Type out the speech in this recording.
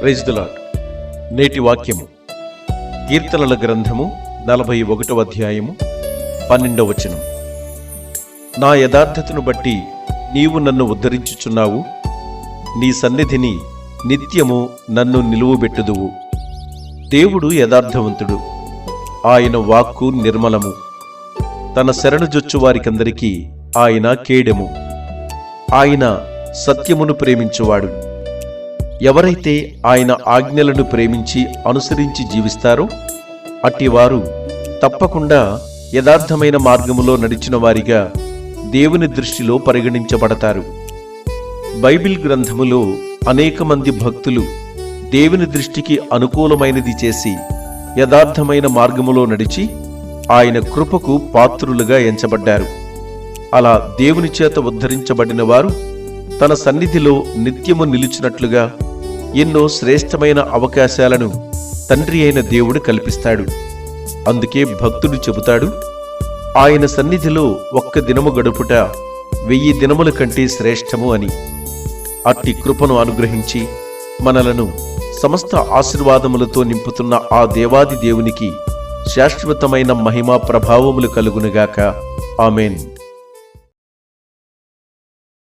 Praise the lord. నేటి వాక్యము కీర్తనల గ్రంథము 41వ అధ్యాయము 12వ వచనం. నా యథార్థతను బట్టి నీవు నన్ను ఉద్ధరించుచున్నావు, నీ సన్నిధిని నిత్యము నన్ను నిలువబెట్టుదువు. దేవుడు యథార్థవంతుడు, ఆయన వాక్కు నిర్మలము. తన శరణుజొచ్చు వారికందరికీ ఆయన కేడెము. ఆయన సత్యమును ప్రేమించువాడు. ఎవరైతే ఆయన ఆజ్ఞలను ప్రేమించి అనుసరించి జీవిస్తారో అట్టివారు తప్పకుండా యథార్థమైన మార్గములో నడిచిన వారిగా దేవుని దృష్టిలో పరిగణించబడతారు. బైబిల్ గ్రంథములో అనేక మంది భక్తులు దేవుని దృష్టికి అనుకూలమైనది చేసి యథార్థమైన మార్గములో నడిచి ఆయన కృపకు పాత్రులుగా ఎంచబడ్డారు. అలా దేవుని చేత ఉద్ధరించబడిన వారు తన సన్నిధిలో నిత్యము నిలిచినట్లుగా ఎన్నో శ్రేష్టమైన అవకాశాలను తండ్రి అయిన దేవుడు కల్పిస్తాడు. అందుకే భక్తుడు చెబుతాడు, ఆయన సన్నిధిలో ఒక్క దినము గడుపుట 1000 దినముల కంటే శ్రేష్టము అని. అట్టి కృపను అనుగ్రహించి మనలను సమస్త ఆశీర్వాదములతో నింపుతున్న ఆ దేవాది దేవునికి శాశ్వతమైన మహిమా ప్రభావములు కలుగునుగాక. ఆమేన్.